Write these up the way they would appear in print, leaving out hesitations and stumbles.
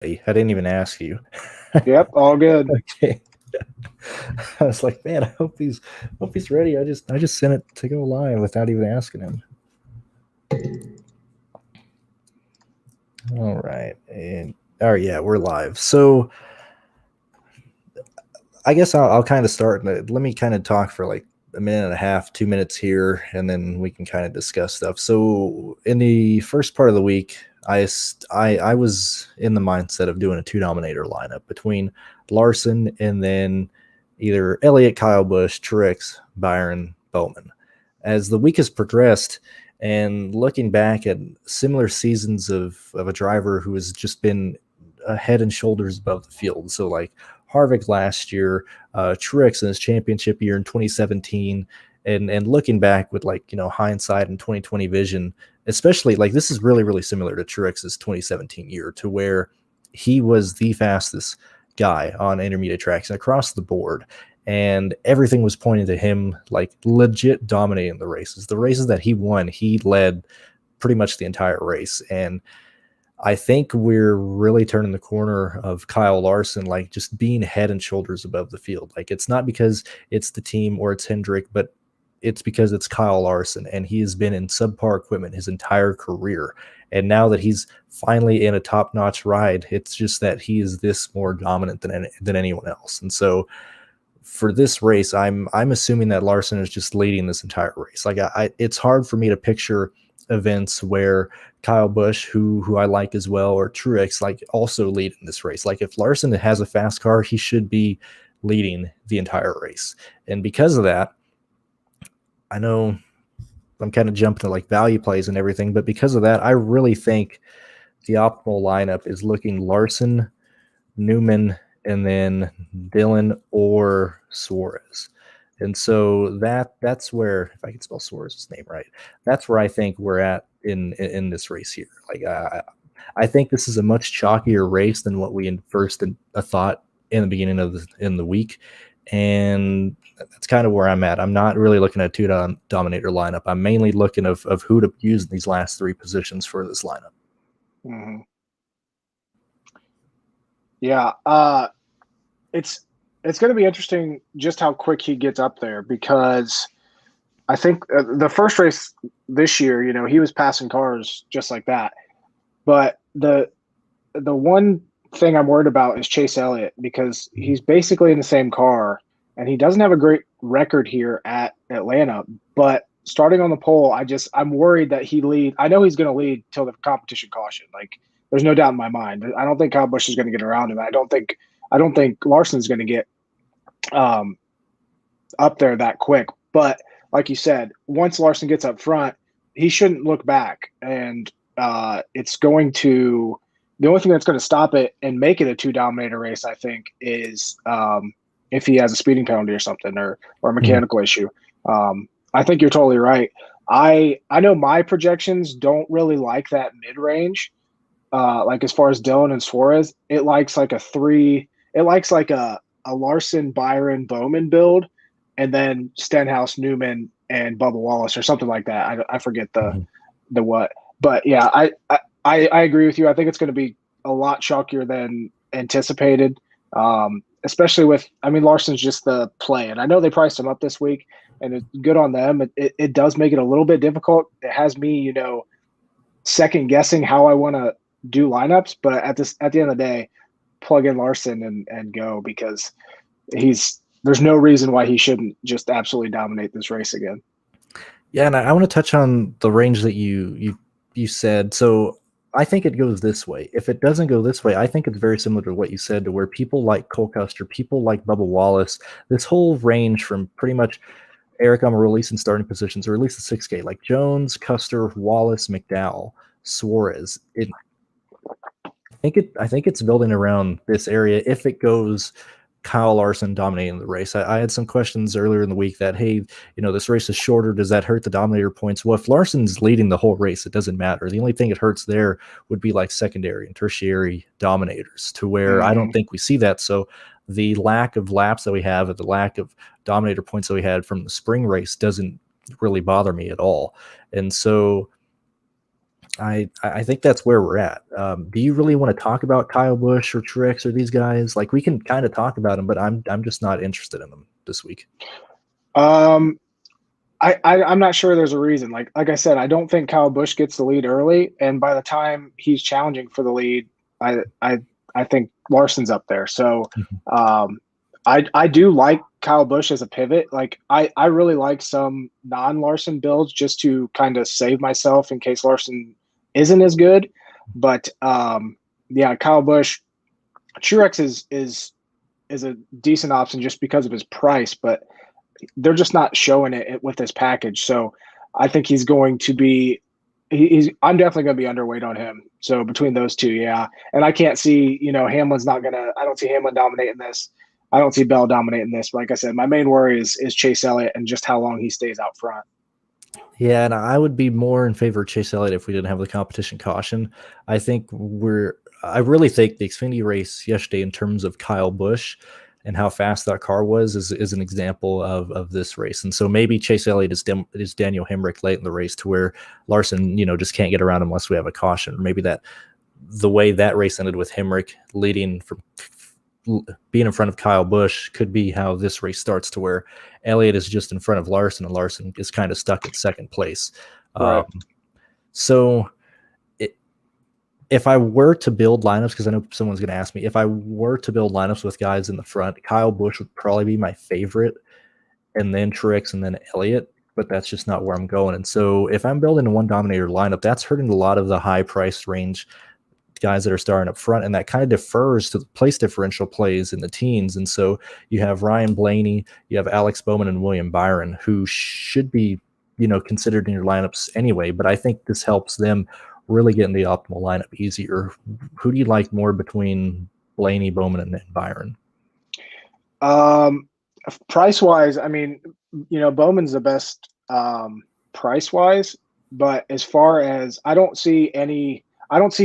I didn't even ask you. Yep, all good. Okay. I was like, man, I hope he's ready. I just sent it to go live without even asking him. All right. And all right, yeah, we're live. So I guess I'll kind of start. Let me kind of talk for like a minute and a half, 2 minutes here, and then we can kind of discuss stuff. So in the first part of the week, I was in the mindset of doing a two dominator lineup between Larson and then either Elliott, Kyle Busch, Truex, Byron, Bowman. As the week has progressed, and looking back at similar seasons of a driver who has just been head and shoulders above the field. So like Harvick last year, Truex in his championship year in 2017, and looking back with like hindsight and 2020 vision, especially like this is really similar to Truex's 2017 year, to where he was the fastest guy on intermediate tracks and across the board. And everything was pointing to him like legit dominating the races. The races that he won, he led pretty much the entire race. And I think we're really turning the corner of Kyle Larson, like just being head and shoulders above the field. Like it's not because it's the team or it's Hendrick, but it's because it's Kyle Larson, and he has been in subpar equipment his entire career. And now that he's finally in a top-notch ride, it's just that he is this more dominant than anyone else. And so for this race, I'm assuming that Larson is just leading this entire race. Like it's hard for me to picture events where Kyle Busch, who I like as well, or Truex, like also lead in this race. Like if Larson has a fast car, he should be leading the entire race. And because of that, I know I'm kind of jumping to like value plays and everything, but because of that, I really think the optimal lineup is looking Larson, Newman, and then Dillon or Suarez. And so that's where, if I can spell Suarez's name right, that's where I think we're at in this race here. Like I think this is a much chalkier race than what we first thought in the beginning of the week, and that's kind of where I'm at. I'm not really looking at a two dominator lineup. I'm mainly looking of who to use in these last three positions for this lineup. Mm-hmm. Yeah, it's going to be interesting just how quick he gets up there, because I think the first race this year, he was passing cars just like that. But the one thing I'm worried about is Chase Elliott, because he's basically in the same car, and he doesn't have a great record here at Atlanta. But starting on the pole, I'm worried that he lead. I know he's going to lead till the competition caution. Like there's no doubt in my mind. I don't think Kyle Busch is going to get around him. I don't think Larson's going to get up there that quick. But like you said, once Larson gets up front, he shouldn't look back, and it's going to. The only thing that's going to stop it and make it a two dominator race, I think, is if he has a speeding penalty or something, or a mechanical issue. I think you're totally right. I know my projections don't really like that mid range. Like as far as Dillon and Suarez, it likes like a Larson, Byron, Bowman build, and then Stenhouse, Newman, and Bubba Wallace or something like that. I forget the what, but yeah, I agree with you. I think it's going to be a lot chalkier than anticipated, especially Larson's just the play. And I know they priced him up this week, and it's good on them. It does make it a little bit difficult. It has me, second guessing how I want to do lineups. But at the end of the day, plug in Larson and go, because there's no reason why he shouldn't just absolutely dominate this race again. Yeah, and I want to touch on the range that you said. So I think it goes this way. If it doesn't go this way, I think it's very similar to what you said, to where people like Cole Custer, people like Bubba Wallace, this whole range from pretty much Eric, I'm releasing starting positions, or at least the 6K, like Jones, Custer, Wallace, McDowell, Suarez. I think it's building around this area if it goes Kyle Larson dominating the race. I had some questions earlier in the week that, hey, this race is shorter. Does that hurt the dominator points? Well, if Larson's leading the whole race, it doesn't matter. The only thing it hurts there would be like secondary and tertiary dominators, to where I don't think we see that. So the lack of laps that we have, and the lack of dominator points that we had from the spring race, doesn't really bother me at all. And so I think that's where we're at. Do you really want to talk about Kyle Busch or Truex or these guys? Like, we can kind of talk about them, but I'm just not interested in them this week. I'm not sure there's a reason. Like I said, I don't think Kyle Busch gets the lead early, and by the time he's challenging for the lead, I think Larson's up there. So I do like Kyle Busch as a pivot. Like I really like some non-Larson builds just to kind of save myself in case Larson isn't as good. But yeah, Kyle Busch, Truex is a decent option just because of his price, but they're just not showing it with this package. So I think he's going to be I'm definitely going to be underweight on him. So between those two, yeah. And I can't see, Hamlin's not going to – I don't see Hamlin dominating this. I don't see Bell dominating this. But like I said, my main worry is Chase Elliott and just how long he stays out front. Yeah, and I would be more in favor of Chase Elliott if we didn't have the competition caution. I really think the Xfinity race yesterday in terms of Kyle Busch and how fast that car was is an example of this race. And so maybe Chase Elliott is Daniel Hemrick late in the race to where Larson, just can't get around unless we have a caution. Or maybe that the way that race ended with Hemrick leading from being in front of Kyle Busch could be how this race starts to where Elliott is just in front of Larson and Larson is kind of stuck in second place. Right. So if I were to build lineups, because I know someone's going to ask me, if I were to build lineups with guys in the front, Kyle Busch would probably be my favorite, and then Truex, and then Elliott, but that's just not where I'm going. And so if I'm building a one dominator lineup, that's hurting a lot of the high price range guys that are starting up front, and that kind of defers to the place differential plays in the teens. And so you have Ryan Blaney, you have Alex Bowman, and William Byron, who should be, considered in your lineups anyway, but I think this helps them really getting the optimal lineup easier. Who do you like more between Blaney, Bowman, and Byron? Price wise, I mean, Bowman's the best price wise, but as far as I don't see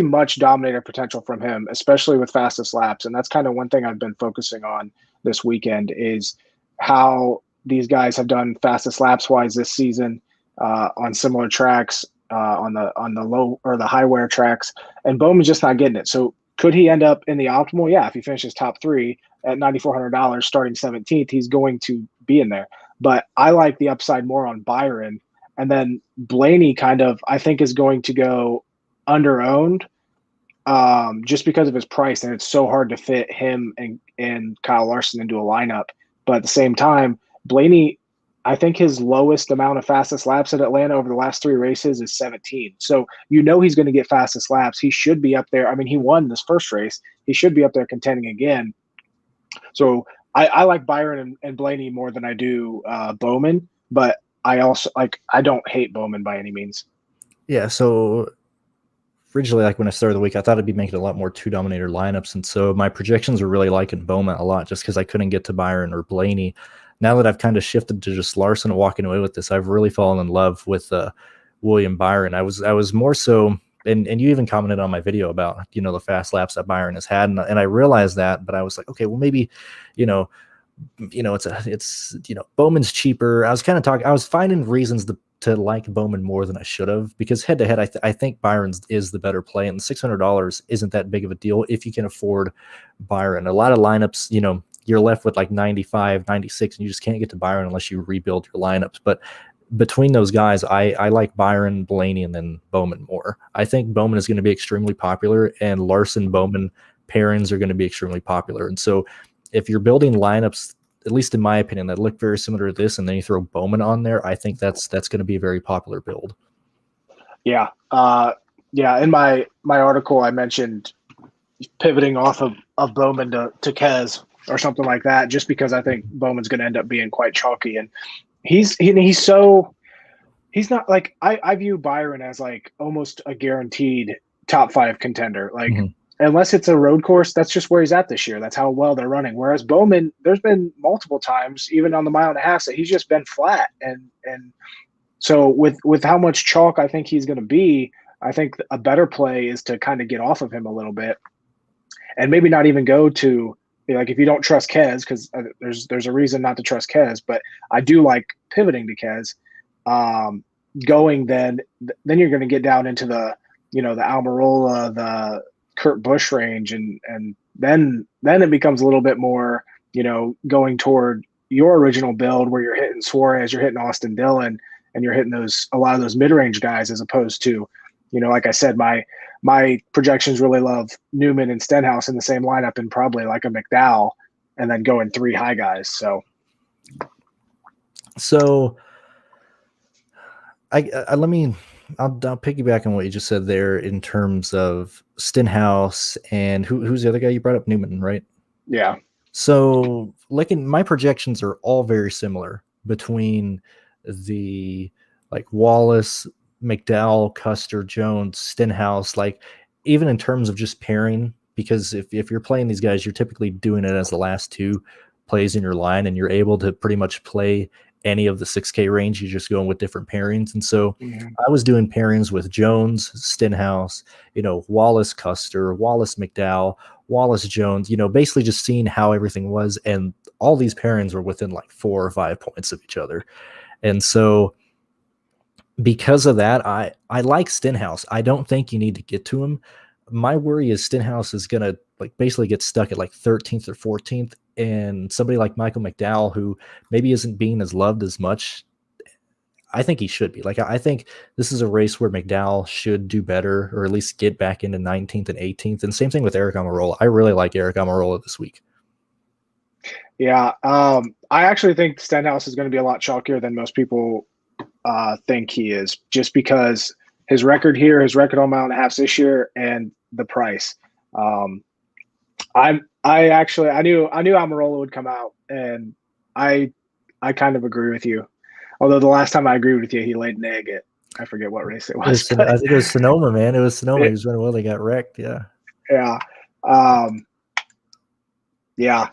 much dominator potential from him, especially with fastest laps. And that's kind of one thing I've been focusing on this weekend is how these guys have done fastest laps wise this season on similar tracks. On the low or the high wear tracks, and Bowman's just not getting it. So could he end up in the optimal? Yeah, if he finishes top 3 at $9,400 starting 17th, he's going to be in there. But I like the upside more on Byron, and then Blaney kind of I think is going to go under owned just because of his price, and it's so hard to fit him and Kyle Larson into a lineup. But at the same time, Blaney, I think his lowest amount of fastest laps at Atlanta over the last 3 races is 17. So he's going to get fastest laps. He should be up there. I mean, he won this first race. He should be up there contending again. So I like Byron and Blaney more than I do Bowman, but I don't hate Bowman by any means. Yeah, so originally, like when I started the week, I thought I'd be making a lot more 2 dominator lineups. And so my projections were really liking Bowman a lot just because I couldn't get to Byron or Blaney. Now that I've kind of shifted to just Larson and walking away with this, I've really fallen in love with William Byron. I was more so, and you even commented on my video about, the fast laps that Byron has had. And I realized that, but I was like, okay, well, maybe, it's Bowman's cheaper. I was kind of talking, I was finding reasons to like Bowman more than I should have, because head to head, I think Byron's is the better play, and $600 isn't that big of a deal if you can afford Byron. A lot of lineups, you're left with like 95, 96, and you just can't get to Byron unless you rebuild your lineups. But between those guys, I like Byron, Blaney, and then Bowman more. I think Bowman is going to be extremely popular, and Larson-Bowman pairings are going to be extremely popular. And so if you're building lineups, at least in my opinion, that look very similar to this, and then you throw Bowman on there, I think that's going to be a very popular build. Yeah. In my article, I mentioned pivoting off of Bowman to Kez or something like that, just because I think Bowman's going to end up being quite chalky. And he's not like, I view Byron as like almost a guaranteed top 5 contender. Like, unless it's a road course, that's just where he's at this year. That's how well they're running. Whereas Bowman, there's been multiple times, even on the mile and a half, that he's just been flat. And so with how much chalk I think he's going to be, I think a better play is to kind of get off of him a little bit and maybe not even go to, like, if you don't trust Kez, because there's a reason not to trust Kez, but I do like pivoting to Kez. Then you're going to get down into the the Almirola, the Kurt Busch range, and then it becomes a little bit more, going toward your original build where you're hitting Suarez, you're hitting Austin Dillon, and you're hitting a lot of those mid-range guys, as opposed to, like I said, my projections really love Newman and Stenhouse in the same lineup, and probably like a McDowell, and then going 3 high guys. So I'll piggyback on what you just said there in terms of Stenhouse and who's the other guy you brought up? Newman, right? Yeah. So my projections are all very similar between the like Wallace, McDowell, Custer, Jones, Stenhouse, like even in terms of just pairing, because if you're playing these guys, you're typically doing it as the last 2 plays in your line, and you're able to pretty much play any of the 6K range. You're just going with different pairings. And so I was doing pairings with Jones, Stenhouse, Wallace, Custer, Wallace, McDowell, Wallace, Jones, basically just seeing how everything was. And all these pairings were within like 4 or 5 points of each other. And so because of that, I like Stenhouse. I don't think you need to get to him. My worry is Stenhouse is going to like basically get stuck at like 13th or 14th. And somebody like Michael McDowell, who maybe isn't being as loved as much, I think he should be. Like, I think this is a race where McDowell should do better, or at least get back into 19th and 18th. And same thing with Eric Almirola. I really like Eric Almirola this week. Yeah. I actually think Stenhouse is going to be a lot chalkier than most people think he is, just because his record here, his record on mile and a half this year, and the price. I knew Almirola would come out, and I kind of agree with you. Although the last time I agreed with you, he laid an egg at, I forget what race it was. I think it was Sonoma, man. It was Sonoma. He was running well. They got wrecked. Yeah. Yeah. Yeah.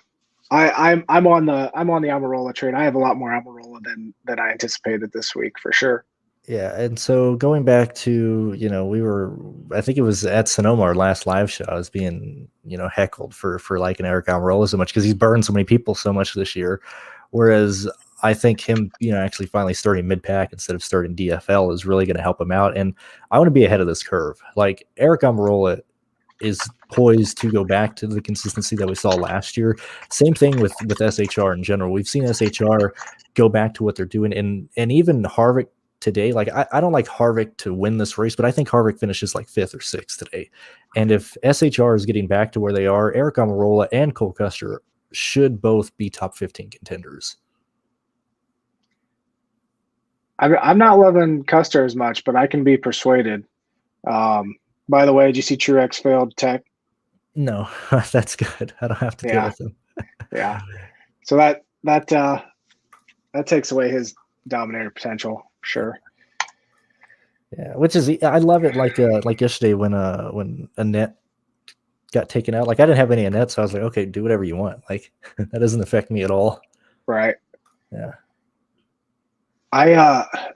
I'm on the Almirola train. I have a lot more Almirola than I anticipated this week, for sure. Yeah, and so going back to, I think it was at Sonoma, our last live show, I was being, heckled for liking Eric Almirola so much because he's burned so many people so much this year. Whereas I think him, actually finally starting mid-pack instead of starting DFL is really going to help him out. And I want to be ahead of this curve. Like, Eric Almirola is poised to go back to the consistency that we saw last year. Same thing with SHR in general. We've seen SHR go back to what they're doing. And even Harvick today, like I don't like Harvick to win this race, but I think Harvick finishes like 5th or 6th today. And if SHR is getting back to where they are, Eric Almirola and Cole Custer should both be top 15 contenders. I'm not loving Custer as much, but I can be persuaded. By the way, did you see Truex failed tech? No, that's good. I don't have to deal with him. Yeah. So that takes away his dominator potential. Sure. Yeah, which is, I love it. Like yesterday when Annette got taken out, like I didn't have any Annette, so I was like, okay, do whatever you want. Like that doesn't affect me at all. Right. Yeah.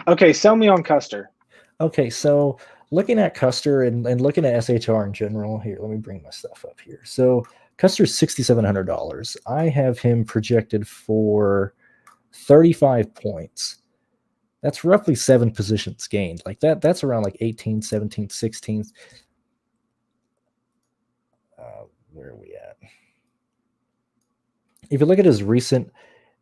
Okay, sell me on Custer. Okay, so looking at Custer and looking at SHR in general, here, let me bring my stuff up here. So Custer's $6,700. I have him projected for 35 points. That's roughly 7 positions gained. Like that's around like 18th, 17th, 16th. Where are we at? If you look at his recent,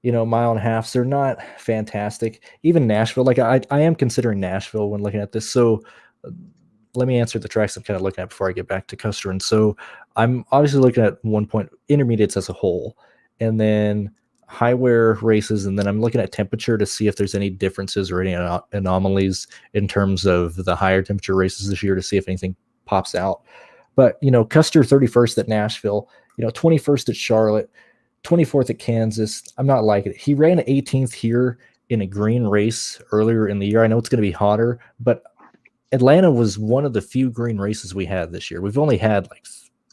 mile and a halves, they're not fantastic. Even Nashville, like I am considering Nashville when looking at this. So let me answer the tracks I'm kind of looking at before I get back to Custer. And so I'm obviously looking at 1 point intermediates as a whole, and then high wear races, and then I'm looking at temperature to see if there's any differences or any anomalies in terms of the higher temperature races this year to see if anything pops out. But Custer 31st at Nashville, 21st at Charlotte, 24th at Kansas. I'm not liking it. He ran 18th here in a green race earlier in the year. I know it's going to be hotter, but Atlanta was one of the few green races we had this year. We've only had like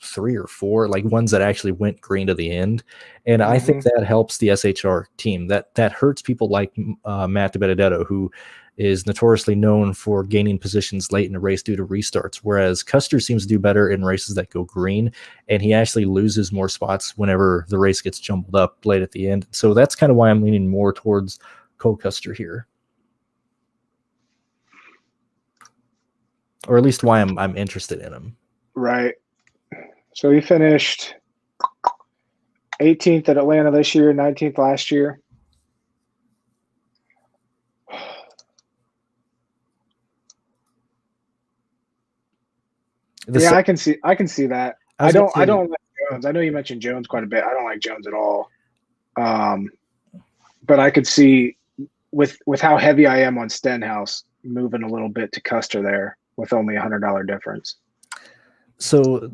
3 or 4, like ones that actually went green to the end. And I think that helps the SHR team. That hurts people like Matt DiBenedetto, who is notoriously known for gaining positions late in a race due to restarts, whereas Custer seems to do better in races that go green, and he actually loses more spots whenever the race gets jumbled up late at the end. So that's kind of why I'm leaning more towards Cole Custer here. or at least why I'm interested in him. Right. So he finished 18th at Atlanta this year, 19th last year. Yeah, I can see that. I don't like Jones. I know you mentioned Jones quite a bit. I don't like Jones at all. But I could see with how heavy I am on Stenhouse moving a little bit to Custer there with only $100 difference. So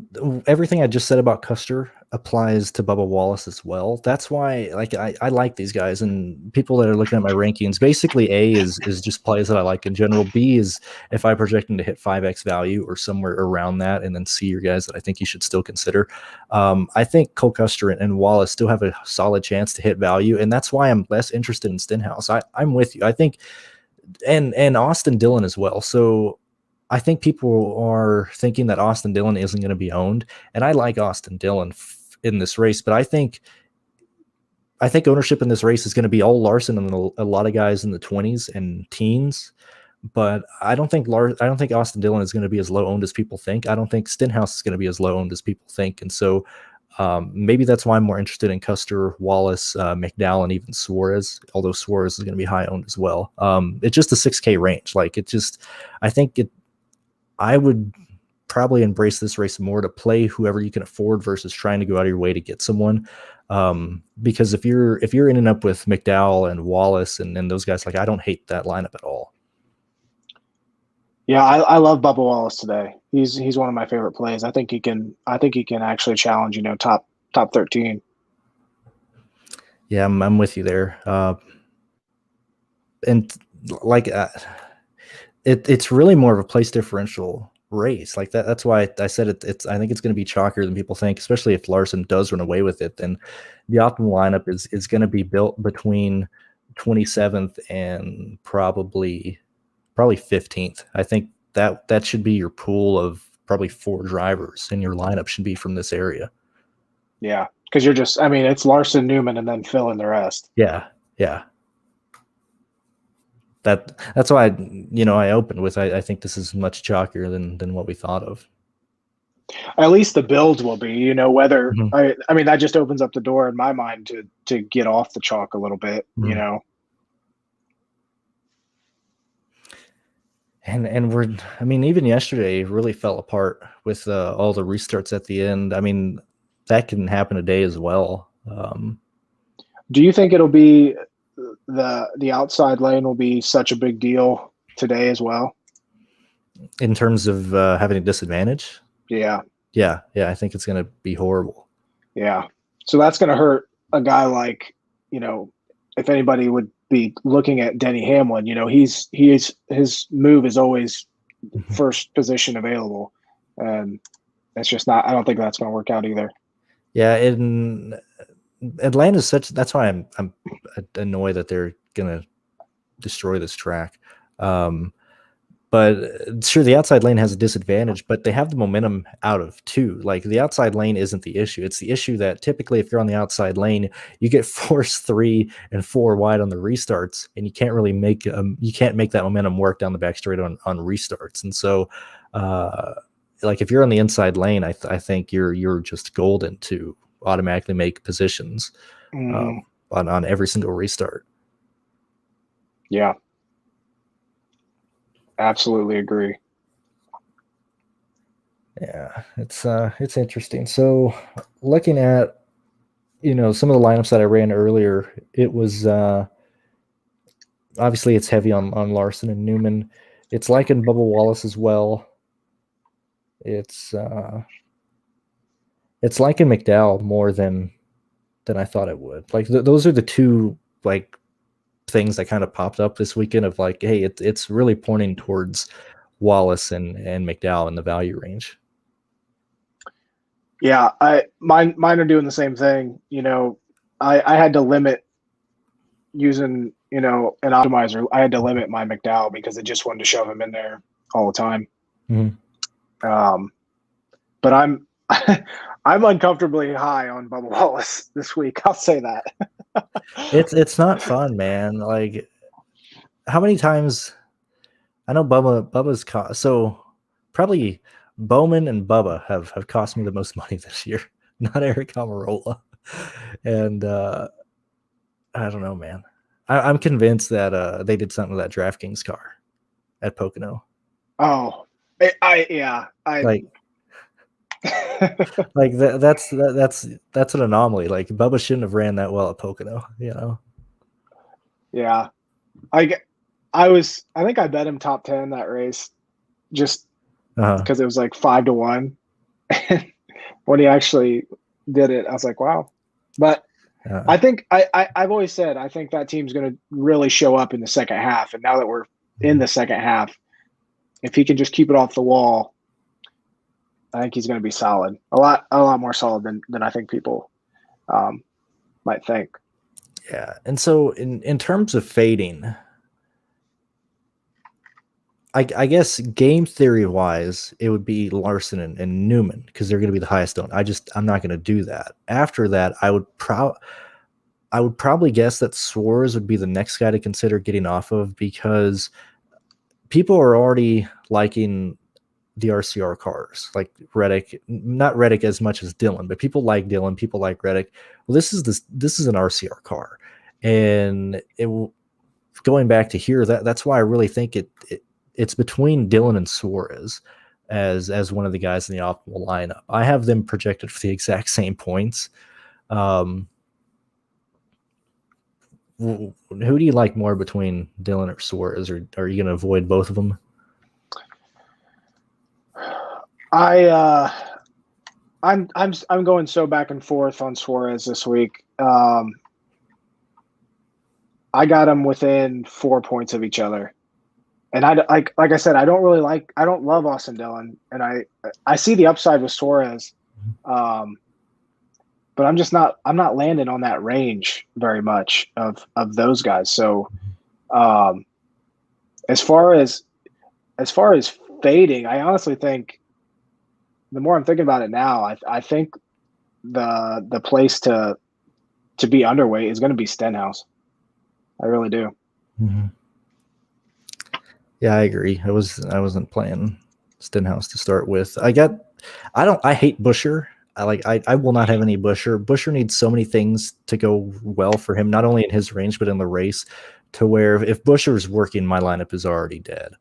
everything I just said about Custer applies to Bubba Wallace as well. That's why, like, I like these guys, and people that are looking at my rankings, basically A is just plays that I like in general. B is if I project them to hit 5x value or somewhere around that, and then C are guys that I think you should still consider. I think Cole Custer and Wallace still have a solid chance to hit value, and that's why I'm less interested in Stenhouse. I'm with you. I think, and Austin Dillon as well. So I think people are thinking that Austin Dillon isn't going to be owned, and I like Austin Dillon in this race, but I think ownership in this race is going to be all Larson and a lot of guys in the 20s and teens. But I don't think Austin Dillon is going to be as low owned as people think. I don't think Stenhouse is going to be as low owned as people think, and so maybe that's why I'm more interested in Custer, Wallace, McDowell, and even Suarez. Although Suarez is going to be high owned as well. It's just a 6K range. Like I would probably embrace this race more to play whoever you can afford versus trying to go out of your way to get someone. Because if you're ending up with McDowell and Wallace and those guys, like, I don't hate that lineup at all. Yeah, I love Bubba Wallace today. He's one of my favorite plays. I think he can actually challenge, top 13. Yeah, I'm with you there. And like it's really more of a place differential race like that. That's why I said I think it's going to be chalkier than people think, especially if Larson does run away with it. Then the optimal lineup is going to be built between 27th and probably 15th. I think that should be your pool of probably 4 drivers, and your lineup should be from this area. Yeah, because it's Larson, Newman, and then fill in the rest. Yeah. That's why I opened with I think this is much chalkier than what we thought of. At least the builds will be, whether Mm-hmm. that just opens up the door in my mind to get off the chalk a little bit, Mm-hmm. And even yesterday really fell apart with all the restarts at the end. I mean, that can happen today as well. Do you think it'll be the outside lane will be such a big deal today as well? In terms of having a disadvantage? Yeah. I think it's going to be horrible. Yeah. So that's going to hurt a guy like, if anybody would be looking at Denny Hamlin, his move is always first position available. And it's just not, I don't think that's going to work out either. Yeah. In Atlanta's that's why I'm annoyed that they're going to destroy this track. But sure, the outside lane has a disadvantage, but they have the momentum out of 2. Like, the outside lane isn't the issue. It's the issue that typically if you're on the outside lane, you get forced 3 and 4 wide on the restarts, and you can't really make that momentum work down the back straight on restarts. And so, like, if you're on the inside lane, I think you're just golden to automatically make positions on every single restart. Yeah. Absolutely agree. Yeah, it's interesting. So looking at some of the lineups that I ran earlier, it was obviously it's heavy on Larson and Newman. It's like in Bubba Wallace as well. It's like in McDowell more than I thought it would. Like those are the 2 like things that kind of popped up this weekend of like, hey, it's really pointing towards Wallace and McDowell in the value range. Yeah, mine are doing the same thing. I had to limit using an optimizer. I had to limit my McDowell because it just wanted to shove him in there all the time. Mm-hmm. But I'm uncomfortably high on Bubba Wallace this week. I'll say that. It's not fun, man. Like, how many times? I know Bubba's so probably Bowman and Bubba have cost me the most money this year, not Eric Almirola. And I don't know, man. I'm convinced that they did something to that DraftKings car at Pocono. Oh, I Like that's an anomaly. Like Bubba shouldn't have ran that well at Pocono, you know? Yeah. I think I bet him top 10 that race just because it was like 5-1. When he actually did it, I was like, wow. But I think I've always said I think that team's going to really show up in the second half. And now that we're in the second half, if he can just keep it off the wall, I think he's going to be solid. A lot more solid than I think people might think. Yeah. And so in terms of fading, I guess game theory wise, it would be Larson and Newman because they're going to be the highest owned. I'm not going to do that. After that, I would probably guess that Suarez would be the next guy to consider getting off of because people are already liking the RCR cars, like Reddick, not Reddick as much as Dillon, but people like Dillon, people like Reddick. Well, this is an RCR car, and going back to here, that's why I really think it's between Dillon and Suarez as one of the guys in the optimal lineup. I have them projected for the exact same points. Who do you like more between Dillon or Suarez, or are you going to avoid both of them? I'm going so back and forth on Suarez this week. I got them within 4 points of each other. And like I said, I don't love Austin Dillon, and I see the upside with Suarez, but I'm not landing on that range very much of those guys. So, as far as fading, I honestly think the more I'm thinking about it now, I think the place to be underweight is going to be Stenhouse. I really do. Mm-hmm. Yeah, I agree. I wasn't playing Stenhouse to start with. I hate Busher. I will not have any Busher. Busher needs so many things to go well for him, not only in his range, but in the race, to where if Busher's working, my lineup is already dead.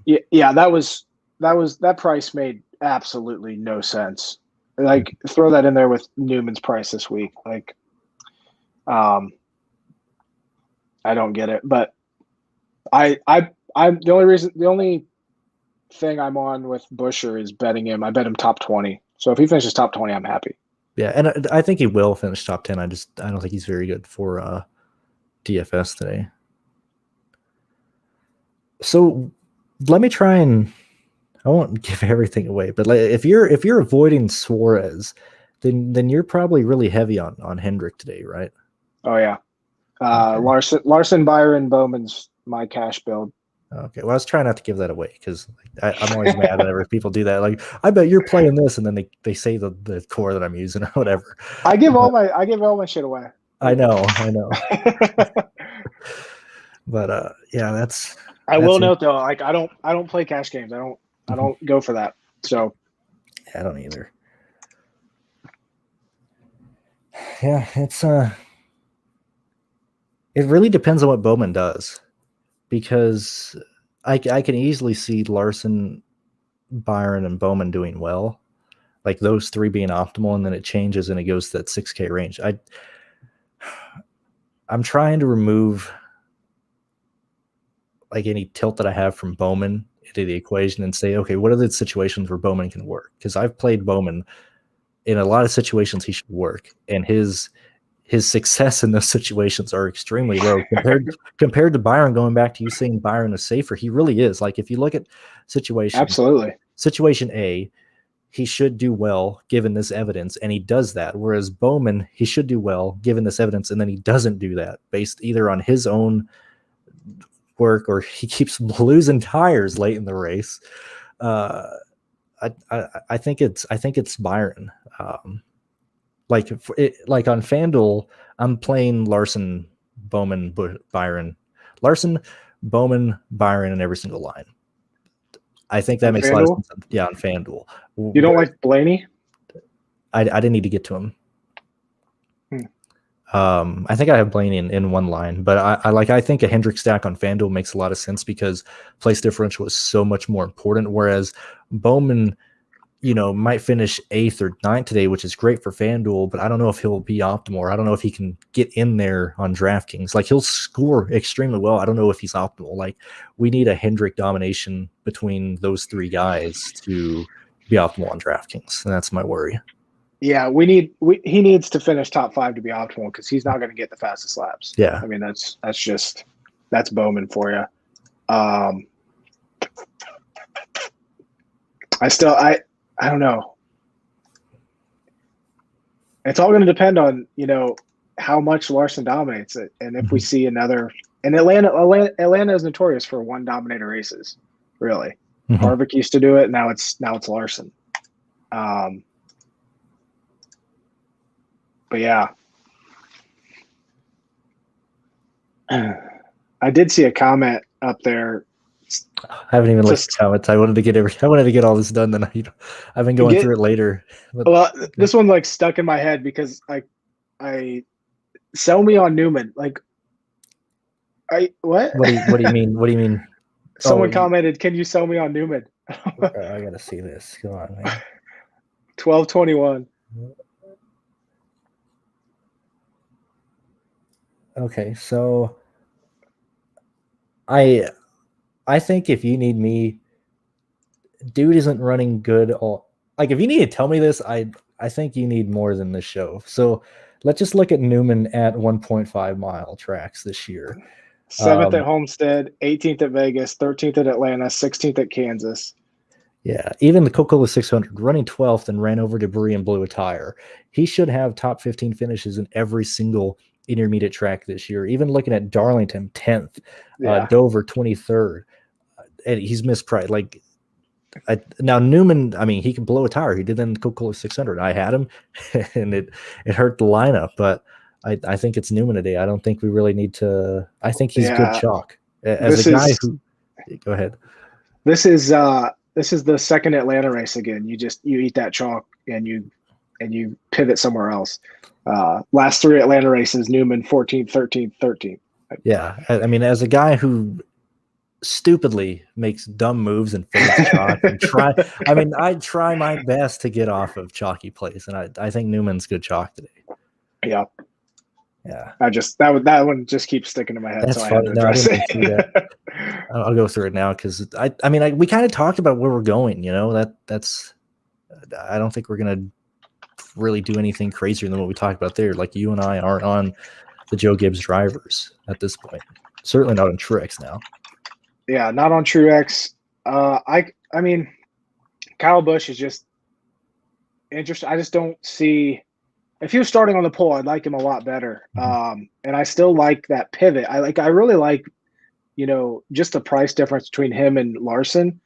Yeah, that price made absolutely no sense. Like, throw that in there with Newman's price this week. Like, I don't get it, but the only thing I'm on with Busher is betting him. I bet him top 20. So if he finishes top 20, I'm happy. Yeah, and I think he will finish top 10. I don't think he's very good for DFS today. So let me try and I won't give everything away, but if you're avoiding Suarez, then you're probably really heavy on Hendrick today, right? Oh yeah. Okay. Larson, Byron, Bowman's my cash build. Okay, well, I was trying not to give that away because I'm always mad whenever people do that. Like, I bet you're playing this, and then they say the core that I'm using or whatever. I give all my shit away. I know. But yeah, that's. I will note though, like I don't play cash games. I don't go for that. So. Yeah, I don't either. Yeah, it's it really depends on what Bowman does. Because I can easily see Larson, Byron, and Bowman doing well, like those three being optimal, and then it changes and it goes to that 6K range. I'm trying to remove like any tilt that I have from Bowman into the equation and say, okay, what are the situations where Bowman can work? Because I've played Bowman in a lot of situations he should work, and his success in those situations are extremely low compared to Byron. Going back to you saying Byron is safer, he really is. Like, if you look at situation A, he should do well given this evidence, and he does that. Whereas Bowman, he should do well given this evidence, and then he doesn't do that based either on his own work or he keeps losing tires late in the race. I think it's Byron. Like on FanDuel, I'm playing Larson, Bowman, Byron. Larson, Bowman, Byron in every single line. I think that On makes a lot of FanDuel? sense. Yeah, on FanDuel. You don't like Blaney? I didn't need to get to him. Hmm. I think I have Blaney in one line, but I think a Hendrick stack on FanDuel makes a lot of sense because place differential is so much more important. Whereas Bowman, might finish 8th or 9th today, which is great for FanDuel, but I don't know if he'll be optimal. I don't know if he can get in there on DraftKings. Like, he'll score extremely well. I don't know if he's optimal. Like, we need a Hendrick domination between those three guys to be optimal on DraftKings, and that's my worry. Yeah, he needs to finish top 5 to be optimal because he's not going to get the fastest laps. Yeah. I mean, that's Bowman for you. I don't know. It's all going to depend on, how much Larson dominates it. And if we see another, and Atlanta is notorious for one dominator races, really. Harvick used to do it. Now it's Larson. But yeah, I did see a comment up there. I haven't even looked at the comments. I wanted to get all this done. Then I've been going through it later. Well, this one's like stuck in my head because I sell me on Newman. Like, what? What do you mean? What do you mean? Someone commented, "Can you sell me on Newman?" I gotta see this. Come on, man. 12:21. Okay, so I think if you need me, dude isn't running good. Like, if you need to tell me this, I think you need more than this show. So let's just look at Newman at 1.5 mile tracks this year. 7th at Homestead, 18th at Vegas, 13th at Atlanta, 16th at Kansas. Yeah, even the Coca-Cola 600, running 12th and ran over debris and blew a tire. He should have top 15 finishes in every single intermediate track this year. Even looking at Darlington, 10th, Dover, 23rd. And he's mispriced. Like, now Newman, I mean, he can blow a tire. He did that in the Coca-Cola 600. I had him, and it hurt the lineup. But I think it's Newman today. I don't think we really need to. I think he's good chalk. As a guy who, go ahead. This is the second Atlanta race again. You eat that chalk and you pivot somewhere else. Last 3 Atlanta races, Newman 14th, 13th, 13th. Yeah, I mean, as a guy who stupidly makes dumb moves and fades chalk and I try my best to get off of chalky plays, and I think Newman's good chalk today. Yeah. Yeah. That one just keeps sticking to my head. That's so funny. I didn't see that. I'll go through it now because we kind of talked about where we're going. That's I don't think we're gonna really do anything crazier than what we talked about there. Like, you and I aren't on the Joe Gibbs drivers at this point. Certainly not on Truex now. Yeah, not on Truex. I mean, Kyle Busch is just interesting. I just don't see. If he was starting on the pole, I'd like him a lot better. And I still like that pivot. I really like, just the price difference between him and Larson.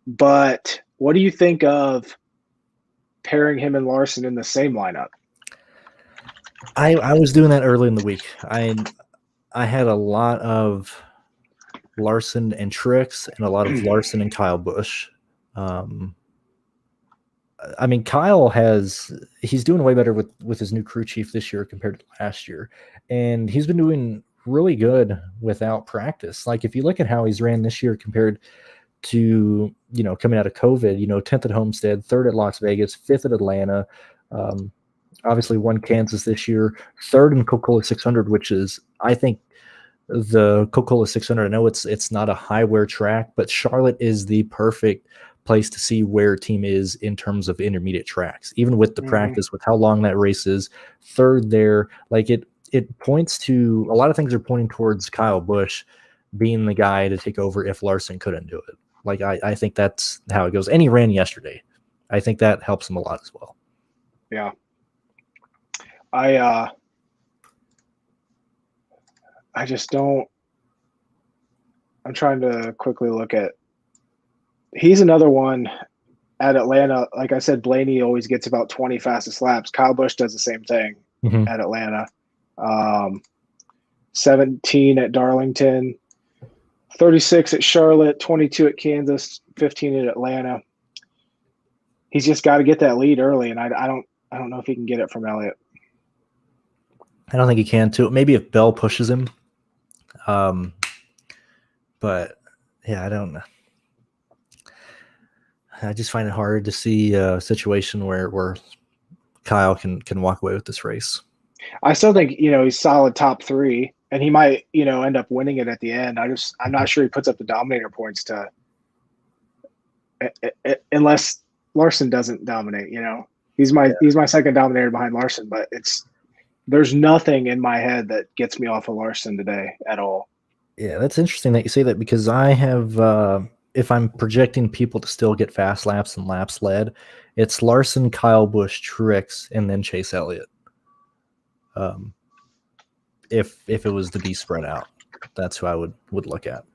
But what do you think of pairing him and Larson in the same lineup? I was doing that early in the week. I had a lot of Larson and Truex and a lot of Larson and Kyle Busch. I mean, Kyle he's doing way better with his new crew chief this year compared to last year. And he's been doing really good without practice. Like, if you look at how he's ran this year compared to, coming out of COVID, 10th at Homestead, 3rd at Las Vegas, 5th at Atlanta, obviously won Kansas this year, 3rd in Coca-Cola 600, which is, I think, the Coca-Cola 600. I know it's not a high wear track, but Charlotte is the perfect place to see where a team is in terms of intermediate tracks, even with the practice, with how long that race is. 3rd there, like, it points to a lot of things are pointing towards Kyle Busch being the guy to take over if Larson couldn't do it. Like, I think that's how it goes. And he ran yesterday. I think that helps him a lot as well. Yeah. I just don't. I'm trying to quickly look at. He's another one at Atlanta. Like I said, Blaney always gets about 20 fastest laps. Kyle Busch does the same thing at Atlanta. 17 at Darlington, 36 at Charlotte, 22 at Kansas, 15 at Atlanta. He's just got to get that lead early, and I don't know if he can get it from Elliott. I don't think he can too. Maybe if Bell pushes him. But yeah, I don't know. I just find it hard to see a situation where Kyle can walk away with this race. I still think, he's solid top 3, and he might, end up winning it at the end. I'm not sure he puts up the dominator points unless Larson doesn't dominate, He's my second dominator behind Larson, but there's nothing in my head that gets me off of Larson today at all. Yeah, that's interesting that you say that, because I have if I'm projecting people to still get fast laps and laps led, it's Larson, Kyle Busch, Truex, and then Chase Elliott. If it was to be spread out, that's who I would look at.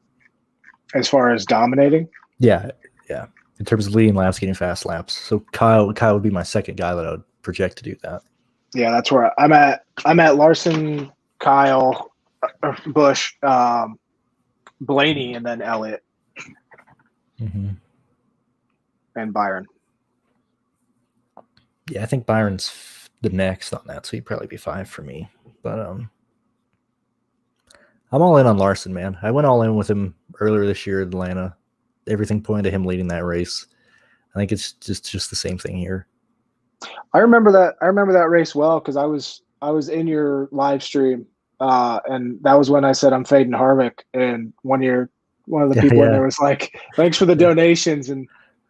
As far as dominating? Yeah. In terms of leading laps, getting fast laps. So Kyle would be my second guy that I would project to do that. Yeah, that's where I'm at. I'm at Larson, Kyle, Busch, Blaney, and then Elliott. Mm-hmm. And Byron. Yeah, I think Byron's the next on that, so he'd probably be 5 for me. But I'm all in on Larson, man. I went all in with him earlier this year at Atlanta. Everything pointed to him leading that race. I think it's just the same thing here. I remember that race well, because I was in your live stream, and that was when I said I'm fading Harvick, and one of the people in there was like, "Thanks for the donations," and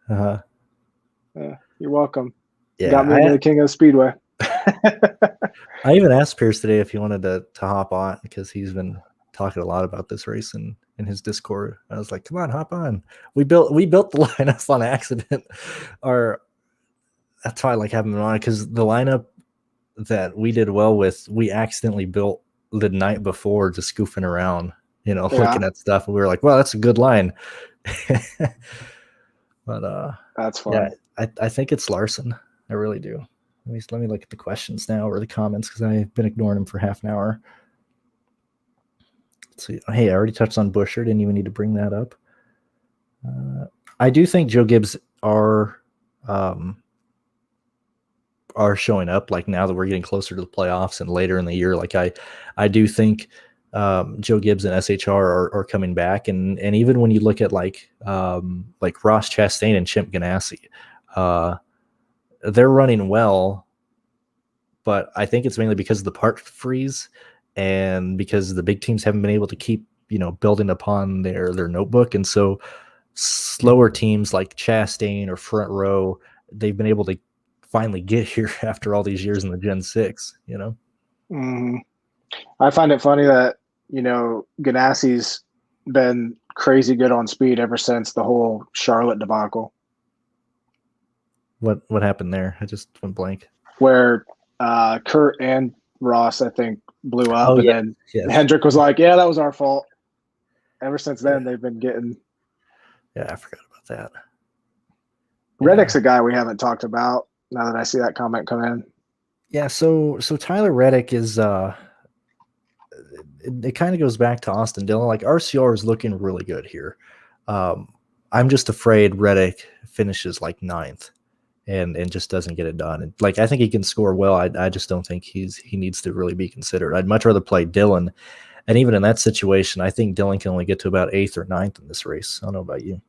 you're welcome. Yeah, got me into the King of the Speedway. I even asked Pierce today if he wanted to hop on, because he's been talking a lot about this race in his Discord. I was like, "Come on, hop on." We built the lineup on accident, or that's why I like having him on, because the lineup that we did well with, we accidentally built the night before, just goofing around, looking at stuff, and we were like, "Well, that's a good line." But that's fun. Yeah, I think it's Larson. I really do. Let me look at the questions now, or the comments, because I've been ignoring them for half an hour. Let's see. Hey, I already touched on Buescher. Didn't even need to bring that up. I do think Joe Gibbs are showing up, like, now that we're getting closer to the playoffs and later in the year. Like, I do think Joe Gibbs and SHR are coming back, and even when you look at like Ross Chastain and Chip Ganassi, they're running well, but I think it's mainly because of the part freeze and because the big teams haven't been able to keep building upon their notebook, and so slower teams like Chastain or Front Row, they've been able to finally get here after all these years in the Gen 6, Mm-hmm. I find it funny that, Ganassi's been crazy good on speed ever since the whole Charlotte debacle. What happened there? I just went blank. Where Kurt and Ross, I think, blew up, then yes. Hendrick was like, "Yeah, that was our fault." Ever since then, they've been getting. Yeah, I forgot about that. Reddick's a guy we haven't talked about. Now that I see that comment come in. Yeah, so Tyler Reddick is it kind of goes back to Austin Dillon. Like, RCR is looking really good here. I'm just afraid Reddick finishes like 9th and just doesn't get it done. And, like, I think he can score well. I just don't think he needs to really be considered. I'd much rather play Dillon. And even in that situation, I think Dillon can only get to about 8th or 9th in this race. I don't know about you.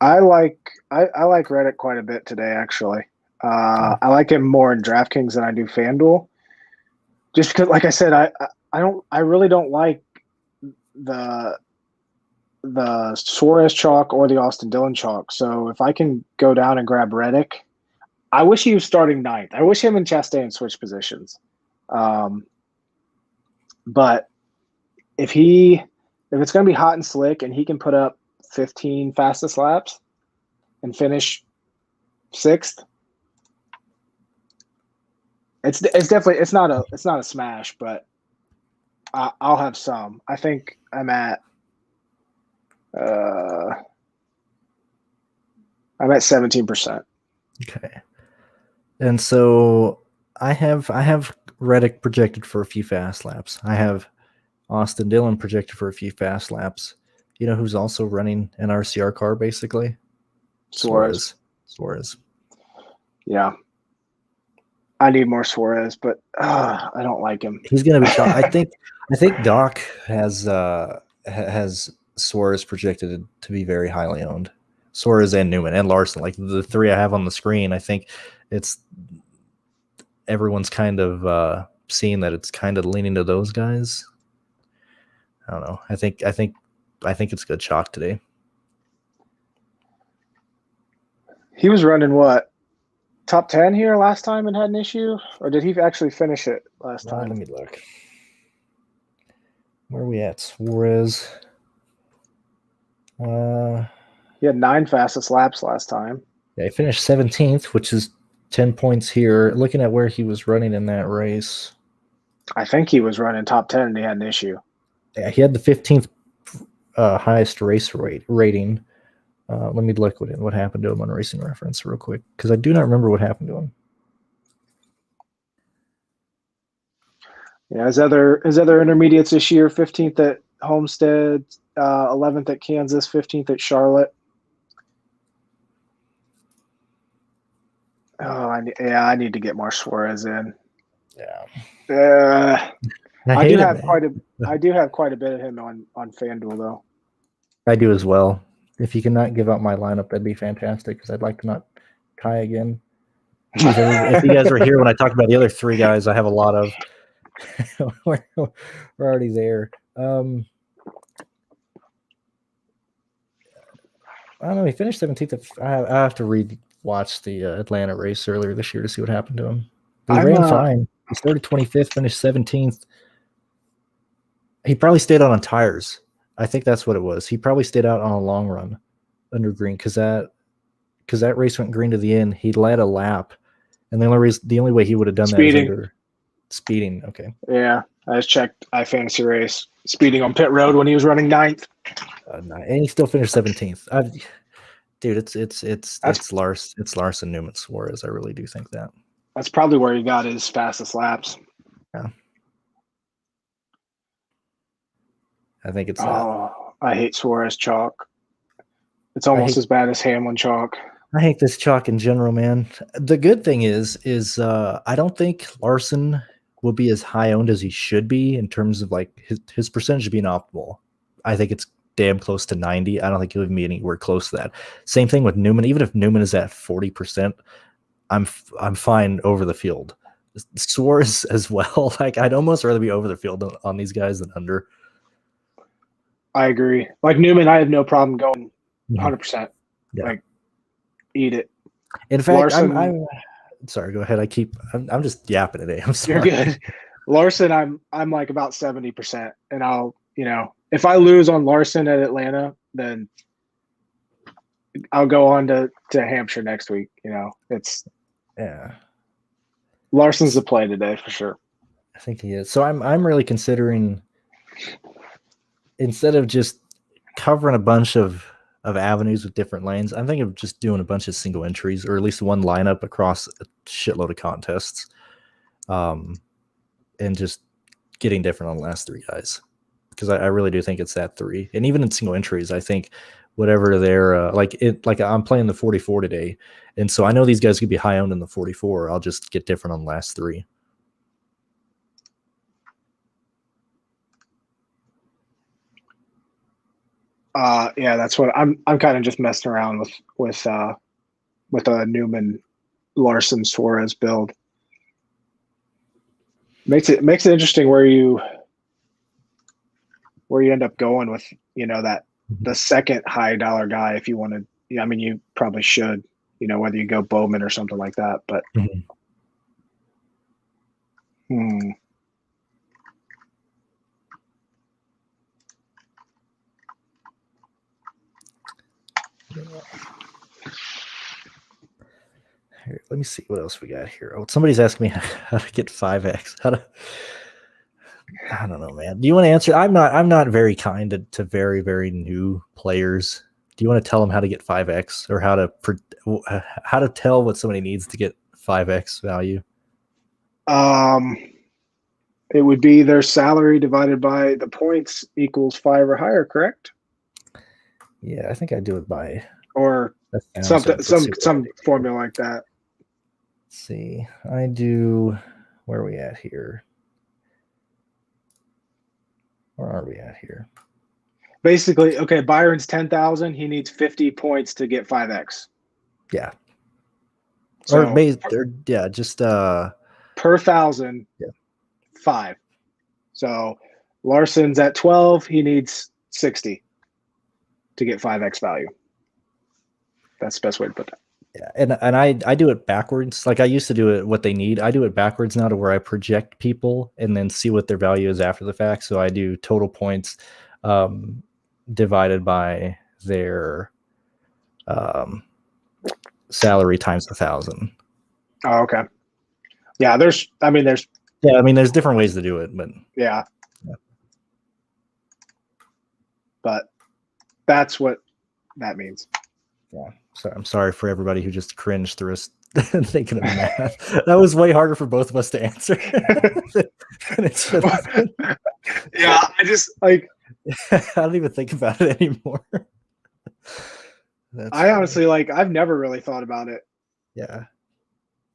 I like Reddick quite a bit today, actually. I like him more in DraftKings than I do FanDuel. Just because, like I said, I really don't like the Suarez chalk or the Austin Dillon chalk. So if I can go down and grab Reddick, I wish he was starting 9th. I wish him and Chastain switch positions. But if it's going to be hot and slick and he can put up 15 fastest laps and finish 6th, it's definitely, it's not a smash, but I'll have some. I think I'm at 17%. Okay. And so I have Reddick projected for a few fast laps. I have Austin Dillon projected for a few fast laps. You know who's also running an RCR car, basically? Suarez. Suarez. Yeah. I need more Suarez, but I don't like him. He's going to be shot. I think Doc has Suarez projected to be very highly owned. Suarez and Newman and Larson, like the three I have on the screen. I think it's everyone's kind of seeing that it's kind of leaning to those guys. I don't know. I think it's good chalk today. He was running what? Top 10 here last time and had an issue? Or did he actually finish it last time? Let me look. Where are we at? Suarez. He had 9 fastest laps last time. Yeah, he finished 17th, which is 10 points here. Looking at where he was running in that race. I think he was running top 10 and he had an issue. Yeah, he had the 15th highest race rating. Let me look what happened to him on Racing Reference real quick, because I do not remember what happened to him. Yeah, his other intermediates this year: 15th at Homestead, 11th at Kansas, 15th at Charlotte. Oh, I need to get more Suarez in. Yeah. I do have quite a bit of him on FanDuel though. I do as well. If you cannot give out my lineup, that'd be fantastic, because I'd like to not Kai again. If you guys were here when I talked about the other three guys, I have a lot of. we're already there. I don't know. He finished 17th. I have to watch the Atlanta race earlier this year to see what happened to him. He ran fine. He started 25th, finished 17th. He probably stayed out on tires. I think that's what it was. He probably stayed out on a long run under green, because that race went green to the end. He led a lap, and the only way he would have done that is under speeding. Okay. Yeah, I just checked iFantasy race speeding on pit road when he was running 9th. And he still finished 17th. Dude, it's Larson, Newman, Suarez. I really do think that. That's probably where he got his fastest laps. Yeah. I think it's I hate Suarez chalk. It's almost as bad as Hamlin chalk. I hate this chalk in general, man. The good thing is I don't think Larson will be as high owned as he should be in terms of like his percentage being optimal. I think it's damn close to 90. I don't think he'll even be anywhere close to that. Same thing with Newman. Even if Newman is at 40%, I'm fine over the field. Suarez as well. Like, I'd almost rather be over the field on these guys than under. I agree. Like Newman, I have no problem going 100%. Yeah. Like, eat it. In fact, Larson, I'm sorry. Go ahead. I'm just yapping today. I'm sorry. You're good. Larson, I'm like about 70%, and I'll, if I lose on Larson at Atlanta, then I'll go on to Hampshire next week. Larson's the play today for sure. I think he is. So I'm really considering, instead of just covering a bunch of avenues with different lanes, I'm thinking of just doing a bunch of single entries, or at least one lineup across a shitload of contests, and just getting different on the last three guys, because I really do think it's that three. And even in single entries, I think whatever they're like I'm playing the 44 today, and so I know these guys could be high owned in the 44. I'll just get different on the last three. Yeah, that's what I'm kind of just messing around with a Newman, Larson, Suarez build. Makes it interesting where you end up going with, that the second high dollar guy, if you want to. I mean, you probably should, whether you go Bowman or something like that, but Here, let me see what else we got here. Oh, somebody's asking me how to get 5x. I don't know, man. Do you want to answer? I'm not very kind to very, very new players. Do you want to tell them how to get 5x, or how to tell what somebody needs to get 5x value? It would be their salary divided by the points equals 5 or higher, correct? Yeah, I think I do it by or something, some formula like that. Let's see. I do. Where are we at here? Where are we at here? Basically, okay, Byron's 10,000. He needs 50 points to get 5x. Yeah. So, just per 1,000, 5. So Larson's at 12. He needs 60 to get 5x value. That's the best way to put that. Yeah, and I do it backwards. Like I used to do it what they need. I do it backwards now to where I project people and then see what their value is after the fact. So I do total points divided by their salary times 1,000. Oh, okay. Yeah, there's different ways to do it, but yeah. But that's what that means. Yeah. So I'm sorry for everybody who just cringed through us thinking of math. That was way harder for both of us to answer. Yeah, I just like I don't even think about it anymore. I honestly I've never really thought about it. Yeah.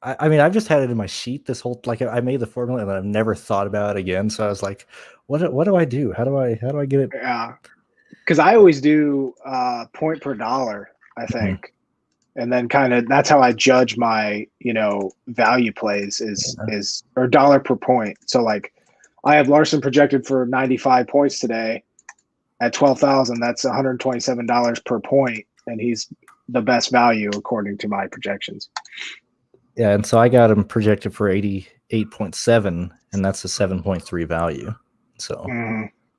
I mean, I've just had it in my sheet this whole I made the formula and I've never thought about it again. So I was like, what do I do? How do I get it? Yeah. Because I always do point per dollar, I think. Mm-hmm. And then kind of that's how I judge my, value plays is or dollar per point. So like I have Larson projected for 95 points today at 12,000. That's $127 per point. And he's the best value according to my projections. Yeah. And so I got him projected for 88.7 and that's a 7.3 value. So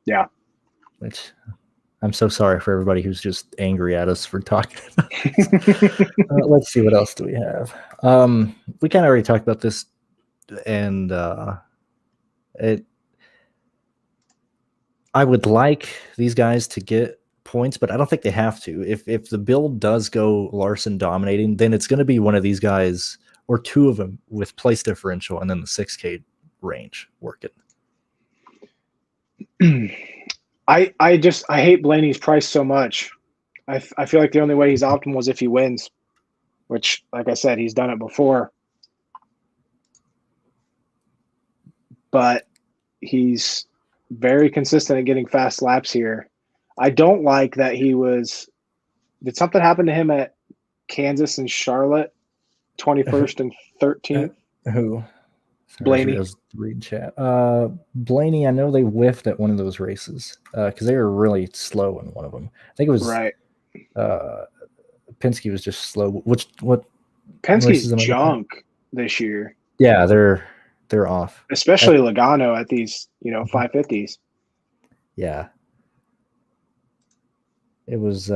yeah. Which I'm so sorry for everybody who's just angry at us for talking about this. Let's see, what else do we have? We kind of already talked about this, and I would like these guys to get points, but I don't think they have to. If the build does go Larson dominating, then it's going to be one of these guys or two of them with place differential and then the 6K range working. I hate Blaney's price so much. I feel like the only way he's optimal is if he wins, which, like I said, he's done it before. But he's very consistent at getting fast laps here. I don't like that did something happen to him at Kansas and Charlotte, 21st and 13th? Who? Blaney. Read chat. Blaney, I know they whiffed at one of those races because they were really slow in one of them. I think it was right. Penske was just slow. What Penske's junk this year. Yeah, they're off. Especially Logano at these, 550s. Yeah. It was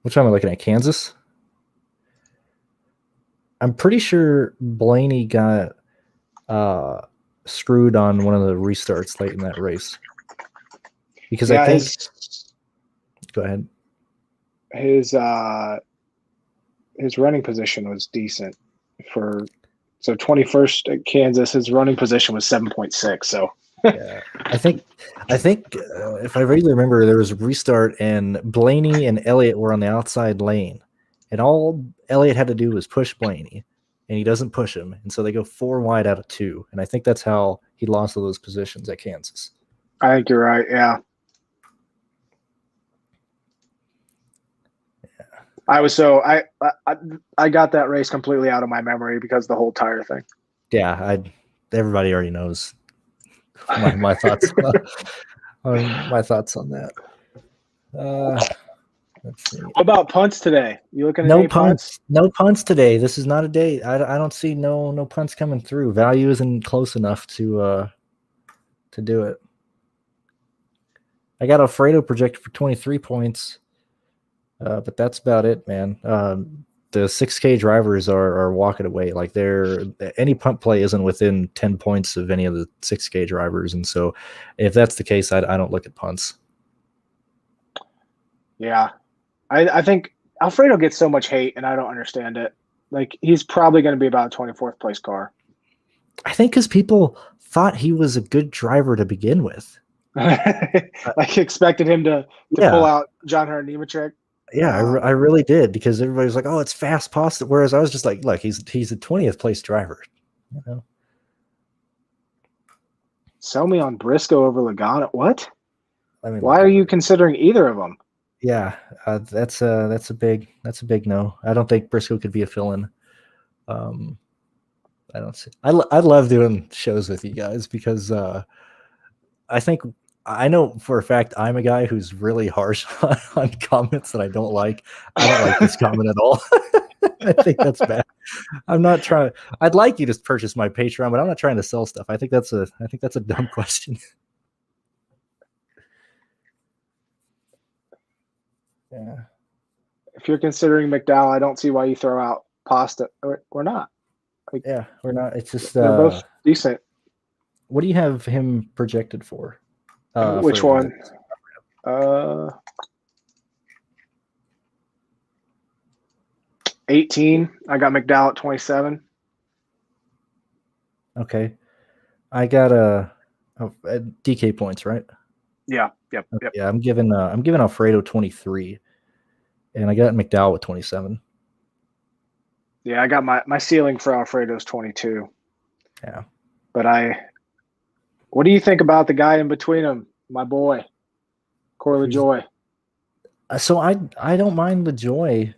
which one am I looking at? Kansas? I'm pretty sure Blaney got screwed on one of the restarts late in that race. Because I think go ahead. His running position was decent so 21st at Kansas, his running position was 7.6. So yeah, I think if I vaguely remember, there was a restart and Blaney and Elliott were on the outside lane, and all Elliott had to do was push Blaney, and he doesn't push him, and so they go 4 wide out of 2, and I think that's how he lost all those positions at Kansas. I think you're right. Yeah. I got that race completely out of my memory because of the whole tire thing. Yeah, everybody already knows my thoughts. My thoughts on that. Let's see. What about punts today? You looking at no punts? No punts today. This is not a day. I don't see no punts coming through. Value isn't close enough to do it. I got Alfredo projected for 23 points. But that's about it, man. The 6K drivers are walking away. Like any punt play isn't within 10 points of any of the 6K drivers. And so if that's the case, I don't look at punts. Yeah. I think Alfredo gets so much hate and I don't understand it. Like he's probably going to be about a 24th place car. I think because people thought he was a good driver to begin with. Like expected him to pull out John Hunter Nemechek. Yeah, I really did, because everybody's like, "Oh, it's fast pasta," whereas I was just like, "Look, he's a 20th place driver." You know? Sell me on Briscoe over Logano. What? I mean, why are you considering either of them? Yeah, that's a big no. I don't think Briscoe could be a fill-in. I don't see. I love doing shows with you guys because I think I know for a fact I'm a guy who's really harsh on comments that I don't like. I don't like this comment at all. I think that's bad. I'm not trying. I'd like you to purchase my Patreon, but I'm not trying to sell stuff. I think that's a dumb question. Yeah. If you're considering McDowell, I don't see why you throw out Pasta. We're not. Like, yeah, we're not. It's just they're both decent. What do you have him projected for? Which one? 18. I got McDowell at 27. Okay, I got a DK points, right? Yeah. Yep. Yeah, I'm giving Alfredo 23, and I got McDowell at 27. Yeah, I got my ceiling for Alfredo's 22. Yeah, but what do you think about the guy in between them, my boy, Corey LaJoy? So I don't mind LaJoy.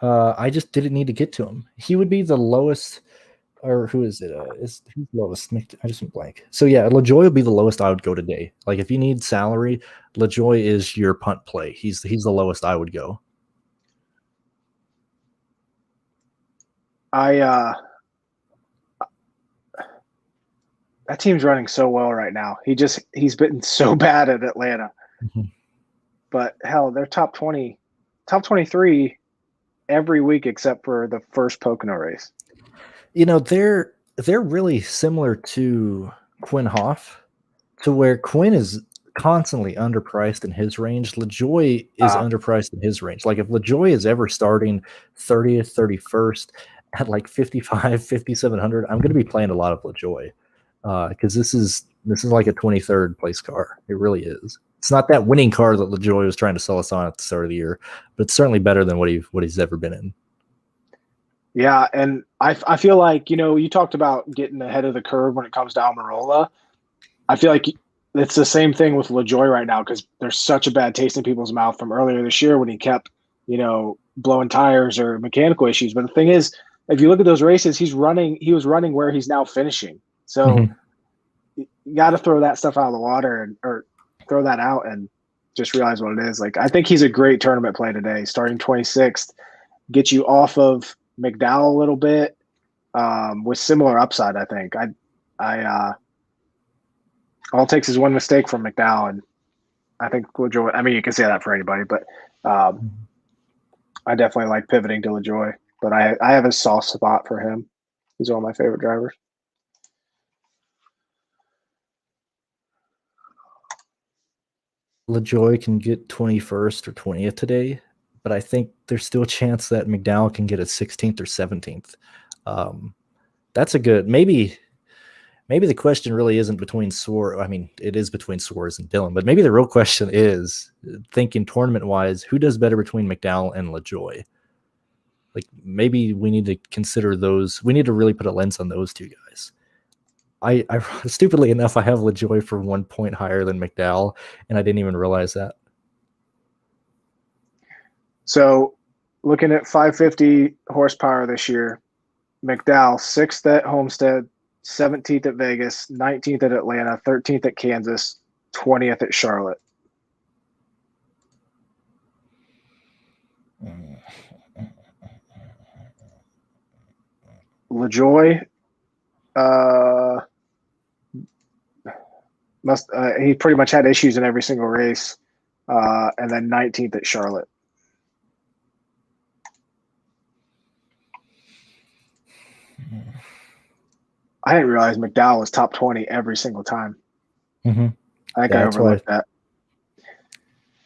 I just didn't need to get to him. He would be the lowest, or who is it? Who's lowest? I just went blank. So yeah, LaJoy would be the lowest I would go today. Like if you need salary, LaJoy is your punt play. He's the lowest I would go. That team's running so well right now. He's been so bad at Atlanta. Mm-hmm. But hell, they're top 23 every week except for the first Pocono race. You know, they're really similar to Quinn Hoff, to where Quinn is constantly underpriced in his range. LaJoy is underpriced in his range. Like if LaJoy is ever starting 30th, 31st at like 55, 5,700, I'm going to be playing a lot of LaJoy because this is like a 23rd place car. It really is. It's not that winning car that LaJoy was trying to sell us on at the start of the year, but it's certainly better than what he's ever been in. Yeah, and I feel like, you talked about getting ahead of the curve when it comes to Almirola. I feel like it's the same thing with LaJoy right now because there's such a bad taste in people's mouth from earlier this year when he kept, blowing tires or mechanical issues. But the thing is, if you look at those races, he was running where he's now finishing. So you got to throw that stuff out of the water or throw that out and just realize what it is. Like, I think he's a great tournament play today, starting 26th, get you off of McDowell a little bit with similar upside. I think all it takes is one mistake from McDowell, and I think LaJoy. I mean, you can say that for anybody, but I definitely like pivoting to LaJoy. But I have a soft spot for him. He's one of my favorite drivers. LaJoy can get 21st or 20th today, but I think there's still a chance that McDowell can get a 16th or 17th. That's a good maybe the question really isn't between Suarez. I mean, it is between Suarez and Dillon, but maybe the real question is, thinking tournament-wise, who does better between McDowell and LaJoy? Like, maybe we need to consider those. We need to really put a lens on those two guys. I stupidly enough, I have LaJoy for 1 point higher than McDowell, and I didn't even realize that. So, looking at 550 horsepower this year, McDowell 6th at Homestead, 17th at Vegas, 19th at Atlanta, 13th at Kansas, 20th at Charlotte. LaJoy he pretty much had issues in every single race, and then 19th at Charlotte. I didn't realize McDowell was top 20 every single time. Mm-hmm. I think I overlooked that.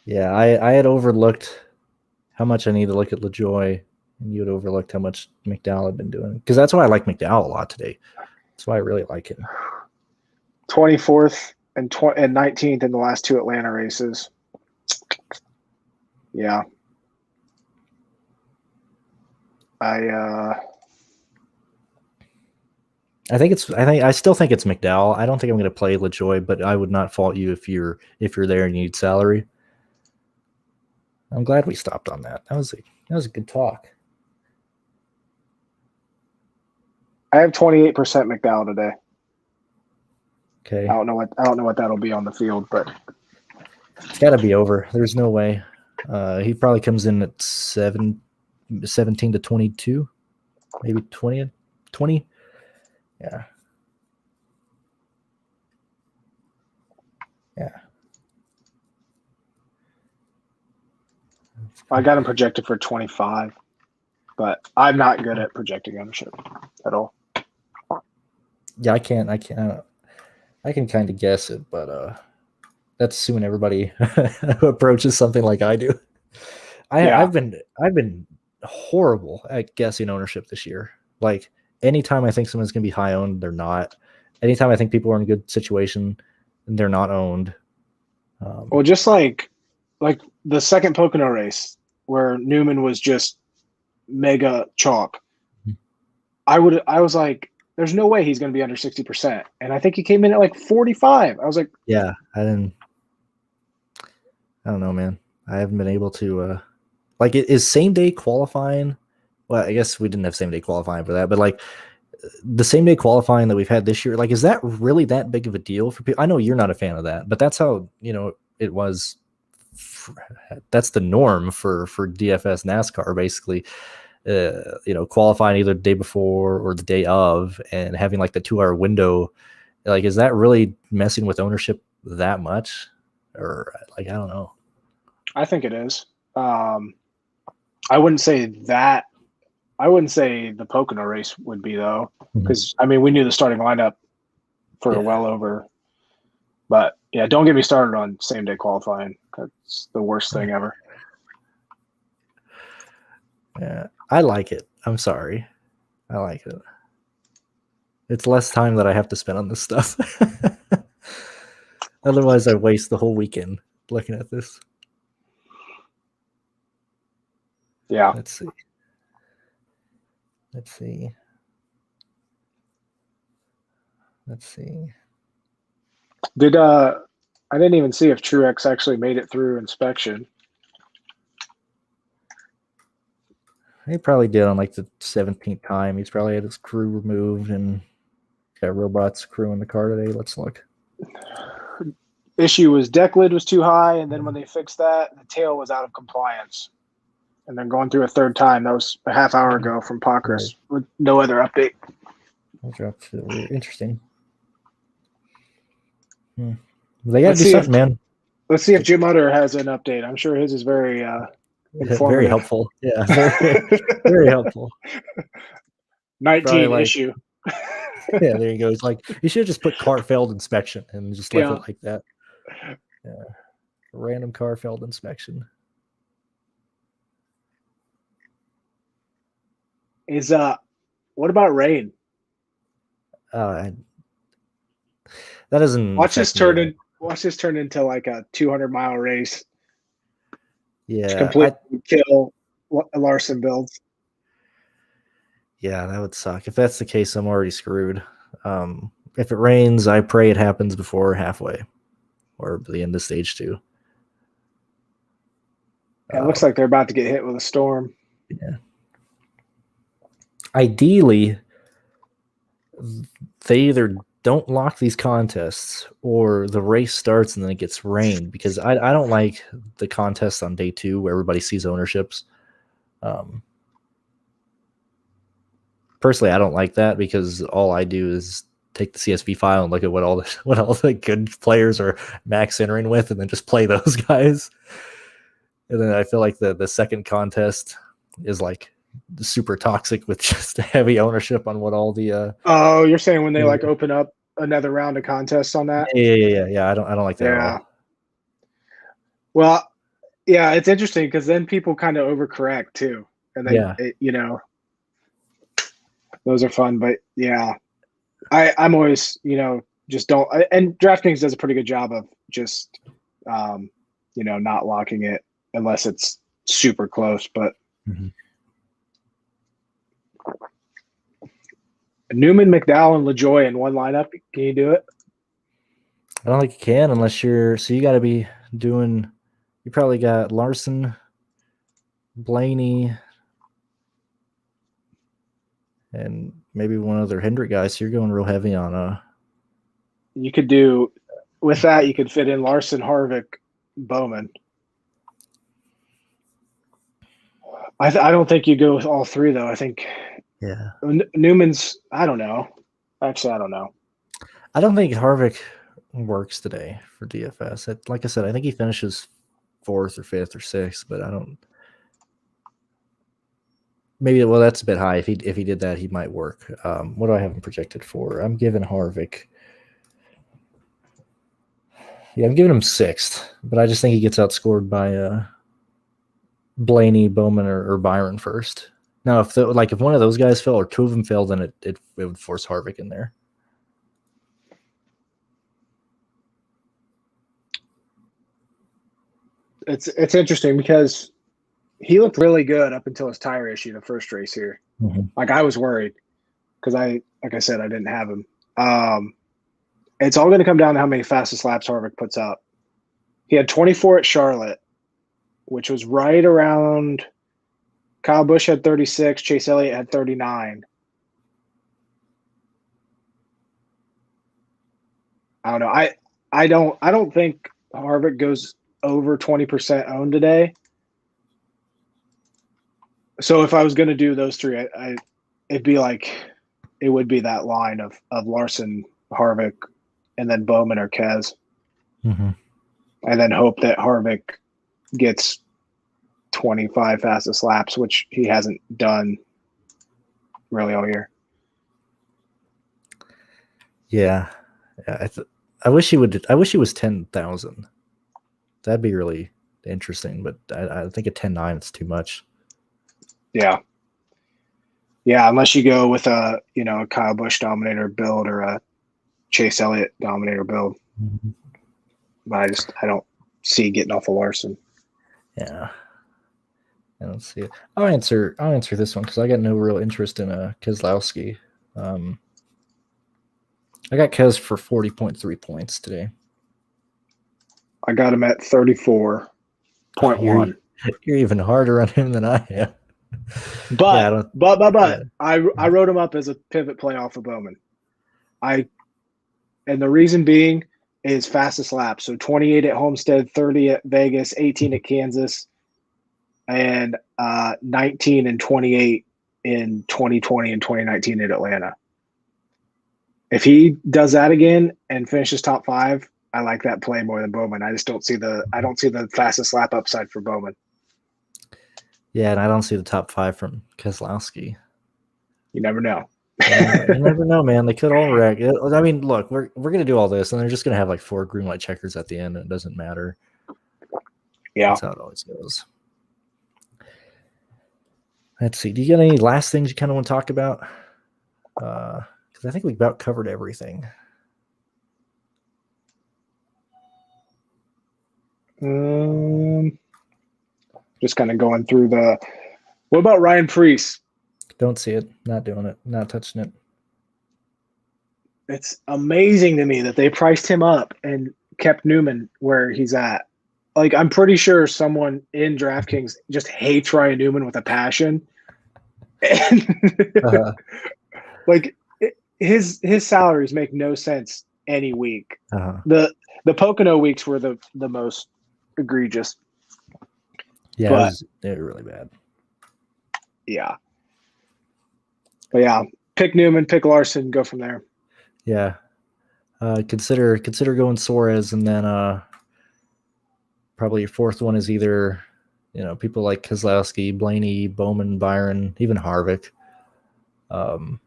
Yeah, I had overlooked how much I need to look at LaJoy, and you had overlooked how much McDowell had been doing. Because that's why I like McDowell a lot today. That's why I really like him. 24th and 19th in the last 2 Atlanta races. Yeah. I still think it's McDowell. I don't think I'm going to play LaJoy, but I would not fault you if you're there and you need salary. I'm glad we stopped on that. That was a good talk. I have 28% McDowell today. Okay. I don't know what that'll be on the field, but it's got to be over. There's no way. He probably comes in at 17 to 22, maybe 20. Yeah. I got him projected for 25, but I'm not good at projecting ownership at all. Yeah, I can kind of guess it, but that's assuming everybody approaches something like I do. I've been horrible at guessing ownership this year. Like anytime I think someone's going to be high owned, they're not. Anytime I think people are in a good situation, they're not owned. Well, just like the second Pocono race where Newman was just mega chalk. I was like, there's no way he's going to be under 60%. And I think he came in at like 45. I was like, yeah, I don't know, man. I haven't been able to, like, is same day qualifying. Well, I guess we didn't have same day qualifying for that, but like the same day qualifying that we've had this year, like, is that really that big of a deal for people? I know you're not a fan of that, but that's how, it was. That's the norm for DFS NASCAR, basically. Qualifying either the day before or the day of and having like the 2-hour window. Like, is that really messing with ownership that much? Or like, I don't know. I think it is. I wouldn't say that. I wouldn't say the Pocono race would be, though, because I mean, we knew the starting lineup for well over. But yeah, don't get me started on same day qualifying. That's the worst thing ever. Yeah, I like it. I'm sorry. I like it. It's less time that I have to spend on this stuff. Otherwise, I waste the whole weekend looking at this. Yeah. Let's see. I didn't even see if Truex actually made it through inspection. He probably did on like the 17th time. He's probably had his crew removed and got robots crew in the car today. Let's look. Issue was deck lid was too high, and then when they fixed that, the tail was out of compliance. And then going through a third time, that was a half hour ago from Pockers with no other update. Interesting. They got to do something, man. Let's see if Jim Utter has an update. I'm sure his is very informative. Very helpful. Yeah, very helpful. 19 issue. Yeah, there you go. It's like you should have just put car failed inspection and just left it like that. Yeah, random car failed inspection. What about rain? That doesn't watch this turn into like a 200-mile race. Yeah, completely kill Larson builds. Yeah, that would suck. If that's the case, I'm already screwed. If it rains, I pray it happens before halfway or the end of stage 2. It looks like they're about to get hit with a storm. Yeah. Ideally, they either don't lock these contests or the race starts and then it gets rained, because I don't like the contest on day 2 where everybody sees ownerships. Personally, I don't like that because all I do is take the CSV file and look at what all the good players are max entering with, and then just play those guys. And then I feel like the second contest is like super toxic with just heavy ownership on what all the. Oh, you're saying when they like open up another round of contests on that? Yeah. I don't like that at all. Well, yeah, it's interesting because then people kind of overcorrect too, and then those are fun. But yeah, I'm always, just don't. And DraftKings does a pretty good job of just, not locking it unless it's super close. But Newman, McDowell, and LaJoy in one lineup. Can you do it? I don't think you can unless you're. So you got to be doing. You probably got Larson, Blaney, and maybe one other Hendrick guy. So you're going real heavy on You could do with that. You could fit in Larson, Harvick, Bowman. I don't think you go with all three though. I think Newman's. I don't know. Actually, I don't know. I don't think Harvick works today for DFS. Like I said, I think he finishes 4th or 5th or 6th, but I don't. Maybe that's a bit high. If he did that, he might work. What do I have him projected for? I'm giving Harvick. Yeah, I'm giving him 6th, but I just think he gets outscored by Blaney, Bowman, or Byron first. Now, if one of those guys fell or two of them fell, then it would force Harvick in there. It's interesting because he looked really good up until his tire issue the first race here. Like I was worried because like I said, I didn't have him. It's all going to come down to how many fastest laps Harvick puts up. He had 24 at Charlotte, which was right around. Kyle Busch had 36. Chase Elliott had 39. I don't know. I don't think Harvick goes over 20% owned today. So if I was going to do those three, it'd be it would be that line of Larson, Harvick, and then Bowman or Kez. And then hope that Harvick gets 25 fastest laps, which he hasn't done really all year. Yeah. I wish he would. I wish he was 10,000. That'd be really interesting, but I think at 10.9 it's too much. Yeah, unless you go with a Kyle Busch dominator build or a Chase Elliott dominator build. But I don't see getting off of Larson. Yeah, I don't see it. I'll answer this one because I got no real interest in Keselowski. I got Kez for 40.3 points today. I got him at 34.1. You're even harder on him than I am. But I wrote him up as a pivot play off of Bowman. And the reason being is fastest lap. So 28 at Homestead, 30 at Vegas, 18 at Kansas, and 19 and 28 in 2020 and 2019 at Atlanta. If he does that again and finishes top 5, I like that play more than Bowman. I just don't see the fastest lap upside for Bowman. Yeah, and I don't see the top 5 from Keselowski. You never know. You never know, man. They could all wreck. I mean, look, we're gonna do all this, and they're just gonna have 4 green light checkers at the end, and it doesn't matter. Yeah, that's how it always goes. Let's see. Do you got any last things you kind of want to talk about? Because I think we about covered everything. Just kind of going through the. What about Ryan Preece? Don't see it. Not doing it. Not touching it. It's amazing to me that they priced him up and kept Newman where he's at. I'm pretty sure someone in DraftKings just hates Ryan Newman with a passion. And his salaries make no sense any week. The Pocono weeks were the most egregious. Yeah, but they were really bad. Yeah. But yeah, pick Newman, pick Larson, go from there. Yeah. Consider going Suarez, and then probably your fourth one is either people like Keselowski, Blaney, Bowman, Byron, even Harvick. And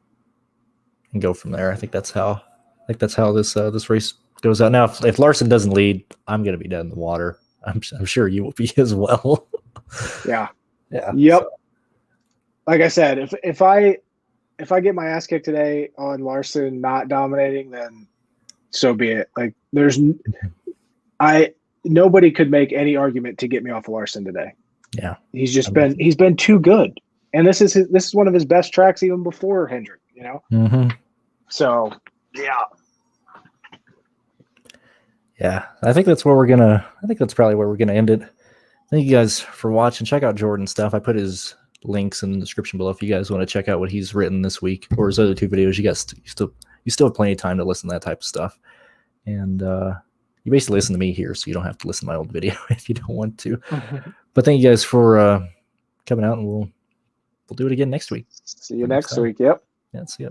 go from there. I think that's how this race goes out. Now, if Larson doesn't lead, I'm gonna be dead in the water. I'm sure you will be as well. Yeah. Yeah. Yep. So. Like I said, if I if I get my ass kicked today on Larson not dominating, then so be it. Like nobody could make any argument to get me off of Larson today. Yeah, he's been too good, and this is one of his best tracks even before Hendrick. Mm-hmm. So yeah. Yeah, I think that's probably where we're gonna end it. Thank you guys for watching. Check out Jordan's stuff. I put his links in the description below if you guys want to check out what he's written this week or his other 2 videos. You still have plenty of time to listen to that type of stuff. And you basically listen to me here, so you don't have to listen to my old video if you don't want to. But thank you guys for coming out, and we'll do it again next week. See you next week. Yep. Yeah, see ya.